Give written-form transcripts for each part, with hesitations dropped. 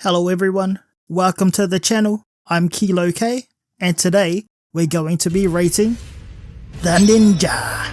Hello everyone, welcome to the channel. I'm KeylowK, and today we're going to be rating the Ninja.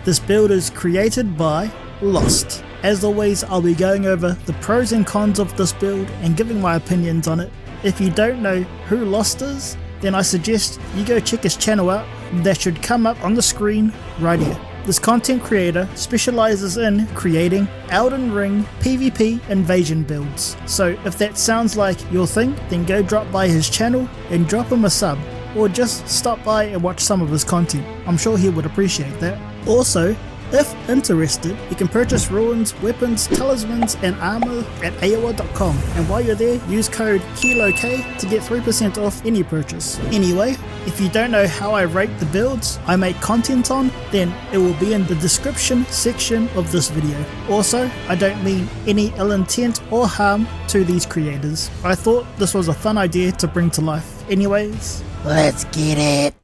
This build is created by Lost. As always, I'll be going over the pros and cons of this build and giving my opinions on it. If you don't know who Lost is, then I suggest you go check his channel out. That should come up on the screen right here. This content creator specializes in creating Elden Ring PvP invasion builds. So if that sounds like your thing, then go drop by his channel and drop him a sub, or just stop by and watch some of his content. I'm sure he would appreciate that. Also, if interested, you can purchase ruins, weapons, talismans and armor at aoa.com, and while you're there, use code KeylowK to get 3% off any purchase. Anyway, if you don't know how I rate the builds I make content on, then it will be in the description section of this video. Also, I don't mean any ill intent or harm to these creators. I thought this was a fun idea to bring to life. Anyways, let's get it!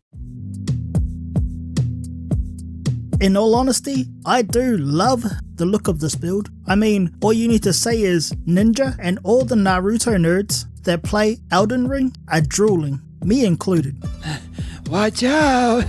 In all honesty, I do love the look of this build. I mean, all you need to say is Ninja, and all the Naruto nerds that play Elden Ring are drooling, me included. Watch out!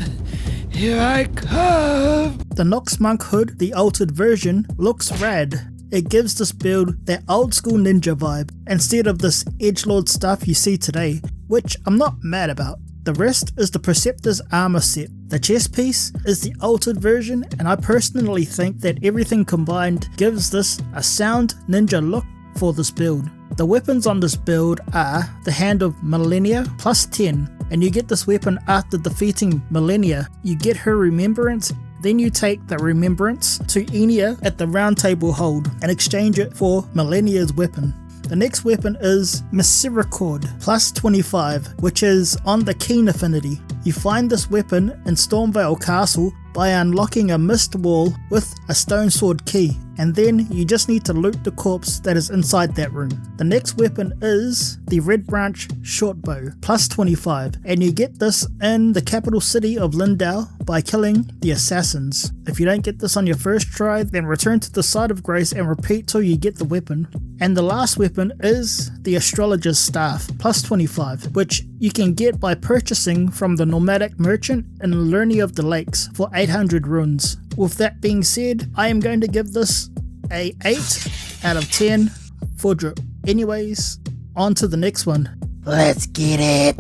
Here I come! The Nox Monk hood, the altered version, looks rad. It gives this build that old school ninja vibe, instead of this edgelord stuff you see today, which I'm not mad about. The rest is the Preceptor's armor set. The chest piece is the altered version, and I personally think that everything combined gives this a sound ninja look for this build. The weapons on this build are the Hand of Millennia plus 10, and you get this weapon after defeating Millennia. You get her remembrance, then you take the remembrance to Enya at the round table hold and exchange it for Millennia's weapon. The next weapon is Misericord plus 25, which is on the Keen affinity. You find this weapon in Stormvale Castle by unlocking a mist wall with a stone sword key, and then you just need to loot the corpse that is inside that room. The next weapon is the Red Branch Shortbow plus 25, and you get this in the capital city of Lindau by killing the assassins. If you don't get this on your first try, then return to the site of grace and repeat till you get the weapon. And the last weapon is the Astrologer's Staff plus 25, which you can get by purchasing from the nomadic merchant in Lerny of the Lakes for 800 runes. With that being said, I am going to give this a 8 out of 10 for drip. Anyways, on to the next one. Let's get it!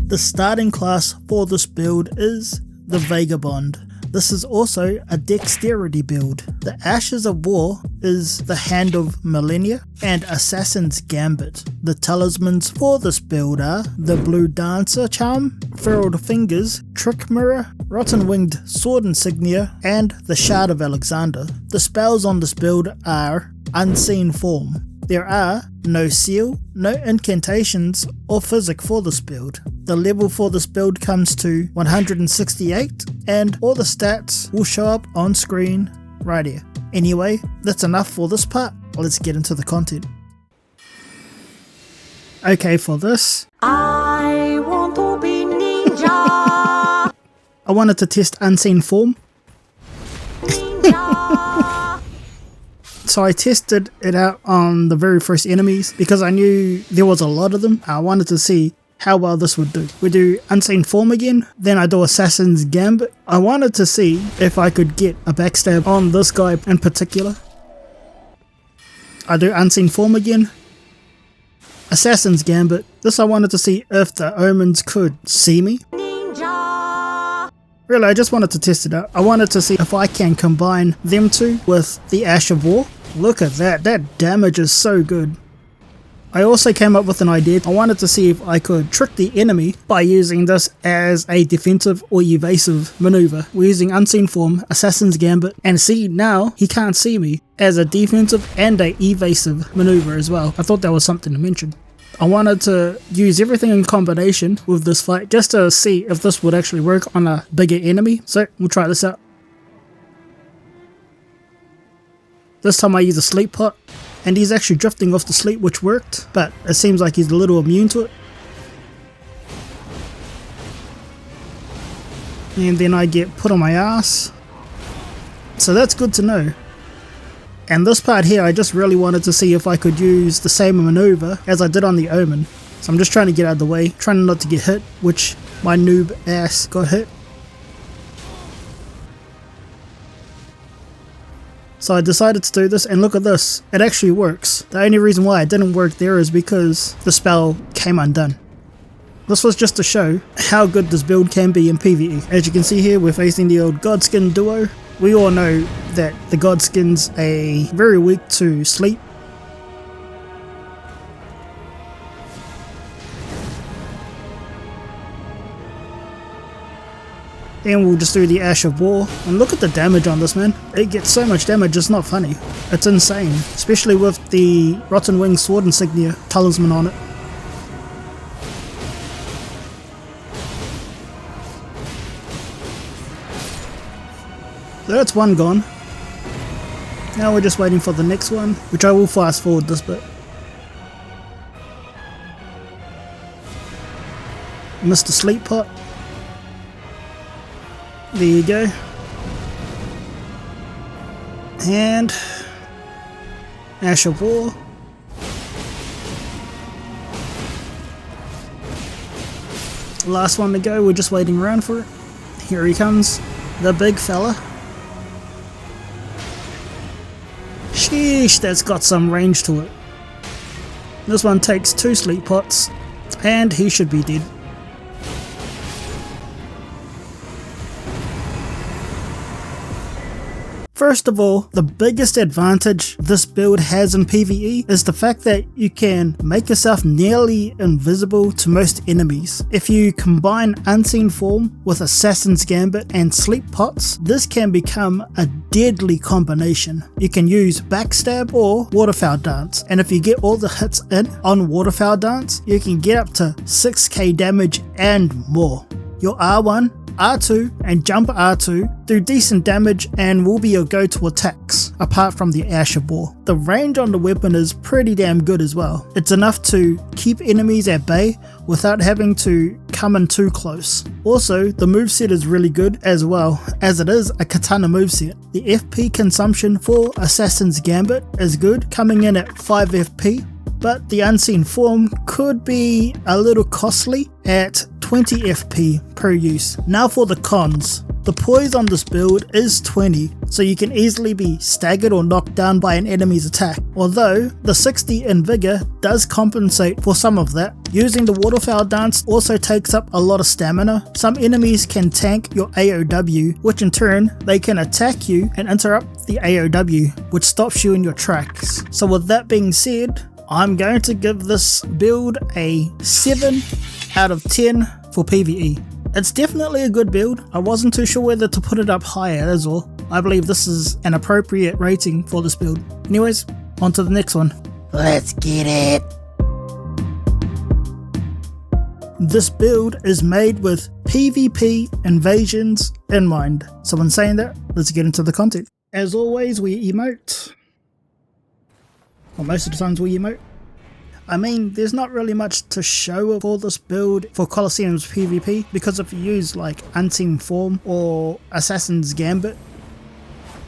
The starting class for this build is the Vagabond. This is also a dexterity build. The Ashes of War is the Hand of Millennia and Assassin's Gambit. The talismans for this build are the Blue Dancer Charm, Furrowed Fingers, Trick Mirror, Rotten Winged Sword Insignia, and the Shard of Alexander. The spells on this build are Unseen Form. There are no seal, no incantations or physic for this build. The level for this build comes to 168, and all the stats will show up on screen right here. Anyway, that's enough for this part. Let's get into the content. Okay, for this, I want to be ninja. I wanted to test Unseen Form. So I tested it out on the very first enemies because I knew there was a lot of them. I wanted to see how well this would do. We do Unseen Form again, then I do Assassin's Gambit. I wanted to see if I could get a backstab on this guy in particular. I do Unseen Form again. Assassin's Gambit. This I wanted to see if the omens could see me. Ninja. Really, I just wanted to test it out. I wanted to see if I can combine them two with the Ash of War. Look at that, that damage is so good. I also came up with an idea. I wanted to see if I could trick the enemy by using this as a defensive or evasive maneuver. We're using Unseen Form, Assassin's Gambit, and see, now he can't see me as a defensive and a evasive maneuver as well. I thought that was something to mention. I wanted to use everything in combination with this fight just to see if this would actually work on a bigger enemy. So we'll try this out. This time I use a sleep pot, and he's actually drifting off to sleep, which worked, but it seems like he's a little immune to it. And then I get put on my ass. So that's good to know. And this part here, I just really wanted to see if I could use the same maneuver as I did on the Omen. So I'm just trying to get out of the way, trying not to get hit, which my noob ass got hit. So I decided to do this, and look at this, it actually works. The only reason why it didn't work there is because the spell came undone. This was just to show how good this build can be in PvE. As you can see here, we're facing the old Godskin duo. We all know that the Godskin's are very weak to sleep. And we'll just do the Ash of War. And look at the damage on this, man. It gets so much damage, it's not funny. It's insane. Especially with the Rotten Wing Sword Insignia talisman on it. So that's one gone. Now we're just waiting for the next one, which I will fast forward this bit. Mr. Sleep Pot. There you go. And Ash of War. Last one to go, we're just waiting around for it. Here he comes, the big fella. Sheesh, that's got some range to it. This one takes 2 sleep pots, and he should be dead. First of all, the biggest advantage this build has in PvE is the fact that you can make yourself nearly invisible to most enemies. If you combine Unseen Form with Assassin's Gambit and Sleep Pots, this can become a deadly combination. You can use Backstab or Waterfowl Dance, and if you get all the hits in on Waterfowl Dance, you can get up to 6k damage and more. Your R1, R2 and Jump R2 do decent damage and will be your go-to attacks, apart from the Ash of War. The range on the weapon is pretty damn good as well. It's enough to keep enemies at bay without having to come in too close. Also, the moveset is really good as well, as it is a katana moveset. The FP consumption for Assassin's Gambit is good, coming in at 5 FP, but the Unseen Form could be a little costly at 20 FP per use. Now for the cons. The poise on this build is 20, so you can easily be staggered or knocked down by an enemy's attack. Although the 60 in vigor does compensate for some of that. Using the Waterfowl Dance also takes up a lot of stamina. Some enemies can tank your AOW, which in turn they can attack you and interrupt the AOW, which stops you in your tracks. So with that being said, I'm going to give this build a 7 out of 10 for PvE. It's definitely a good build. I wasn't too sure whether to put it up higher, that's all. I believe this is an appropriate rating for this build. Anyways, on to the next one. Let's get it. This build is made with PvP invasions in mind. So when saying that, let's get into the content. As always, we emote. Well, most of the times we emote. I mean, there's not really much to show for this build for Colosseum's PvP, because if you use like Unseen Form or Assassin's Gambit,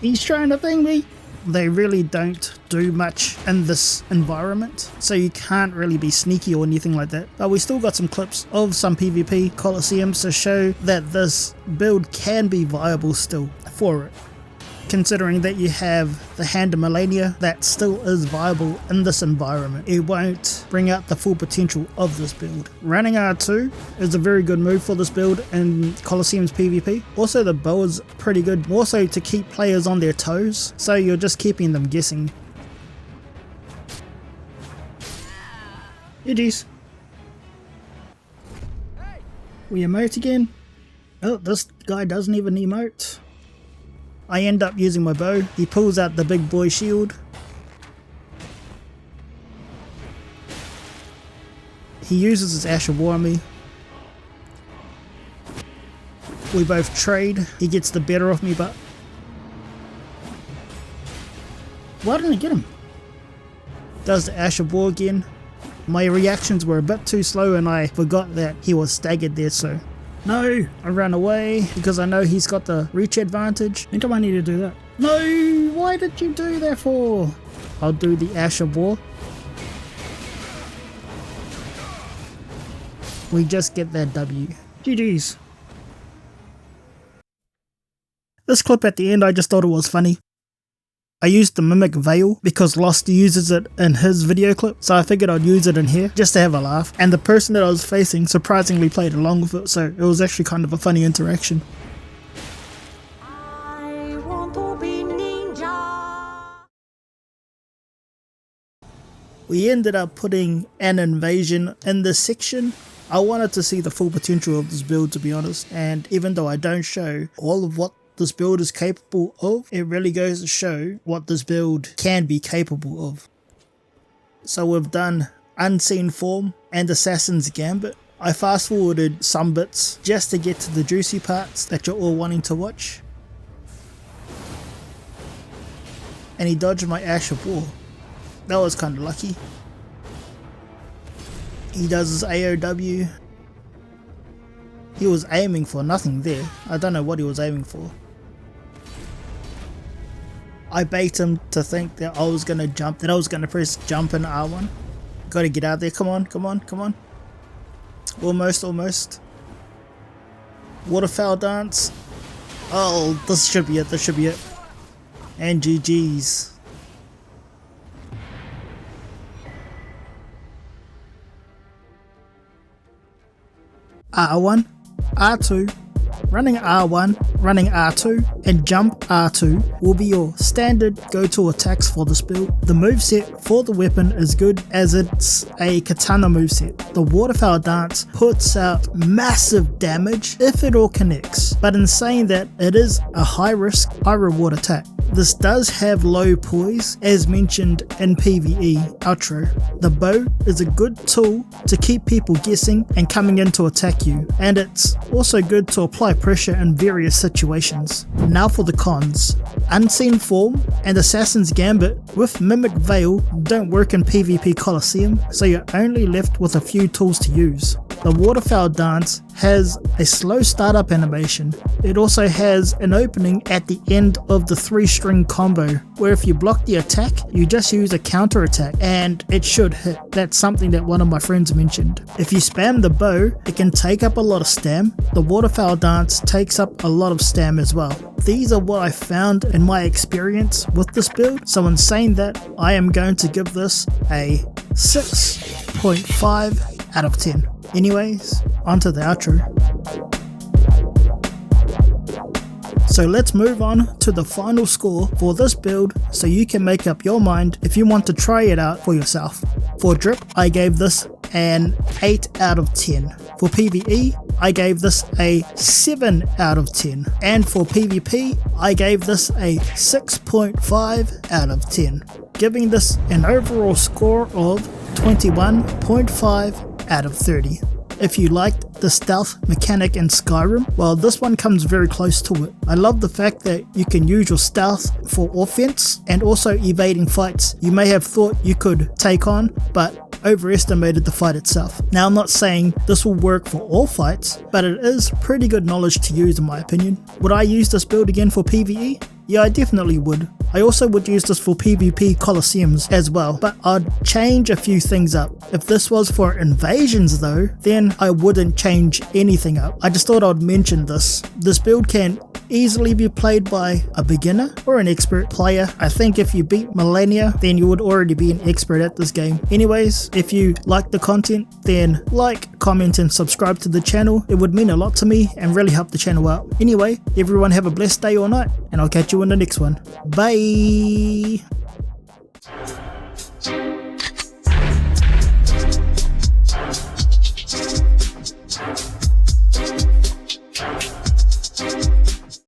he's trying to thing me. They really don't do much in this environment, so you can't really be sneaky or anything like that. But we still got some clips of some PvP Colosseums to show that this build can be viable still for it. Considering that you have the Hand of Millennia that still is viable in this environment, it won't bring out the full potential of this build. Running R2 is a very good move for this build in Colosseum's PvP. Also the bow is pretty good, more so to keep players on their toes, so you're just keeping them guessing. GG's. We emote again. Oh, this guy doesn't even emote. I end up using my bow. He pulls out the big boy shield. He uses his Ash of War on me. We both trade. He gets the better of me, but why didn't I get him? Does the Ash of War again. My reactions were a bit too slow and I forgot that he was staggered there, so no, I ran away because I know he's got the reach advantage. Anytime I need to do that. No, Why did you do that for? I'll do the Asher War. We just get that W. GG's. This clip at the end, I just thought it was funny. I used the Mimic Veil because Lost uses it in his video clip, so I figured I'd use it in here just to have a laugh. And the person that I was facing surprisingly played along with it, so it was actually kind of a funny interaction. I want to be ninja. We ended up putting an invasion in this section. I wanted to see the full potential of this build, to be honest, and even though I don't show all of what this build is capable of, it really goes to show what this build can be capable of. So we've done Unseen Form and Assassin's Gambit. I fast forwarded some bits just to get to the juicy parts that you're all wanting to watch. And he dodged my Ash of War. That was kind of lucky. He does his AOW. He was aiming for nothing there. I don't know what he was aiming for. I bait him to think that I was going to jump, that I was going to press jump in R1. Gotta get out there, come on, come on, come on. Almost, almost. Waterfowl dance. Oh, this should be it, this should be it. And GG's. R1, R2, running R1, running R2, and jump R2 will be your standard go-to attacks for this build. The moveset for the weapon is good as it's a katana moveset. The Waterfowl dance puts out massive damage if it all connects, but in saying that, it is a high risk, high reward attack. This does have low poise as mentioned in PvE outro. The bow is a good tool to keep people guessing and coming in to attack you, and it's also good to apply pressure in various situations. Now for the cons. Unseen Form and Assassin's Gambit with Mimic Veil don't work in PvP Coliseum, so you're only left with a few tools to use. The Waterfowl dance has a slow startup animation. It also has an opening at the end of the 3-string combo, where if you block the attack, you just use a counter attack and it should hit. That's something that one of my friends mentioned. If you spam the bow, it can take up a lot of stam. The Waterfowl dance takes up a lot of stam as well. These are what I found in my experience with this build, so in saying that, I am going to give this a 6.5 out of 10. Anyways, onto the outro. So let's move on to the final score for this build so you can make up your mind if you want to try it out for yourself. For Drip, I gave this an 8 out of 10. For PvE, I gave this a 7 out of 10. And for PvP, I gave this a 6.5 out of 10. Giving this an overall score of 21.5 out of 30. If you liked the stealth mechanic in Skyrim, well, this one comes very close to it. I love the fact that you can use your stealth for offense and also evading fights you may have thought you could take on, but overestimated the fight itself. Now, I'm not saying this will work for all fights, but it is pretty good knowledge to use in my opinion. Would I use this build again for PvE? Yeah, I definitely would. I also would use this for PvP Coliseums as well, but I'd change a few things up. If this was for invasions though, then I wouldn't change anything up. I just thought I'd mention this. This build can easily be played by a beginner or an expert player. I think if you beat Millennia, then you would already be an expert at this game. Anyways, if you like the content, then like, comment and subscribe to the channel. It would mean a lot to me and really help the channel out. Anyway, everyone have a blessed day or night, and I'll catch you in the next one. Bye!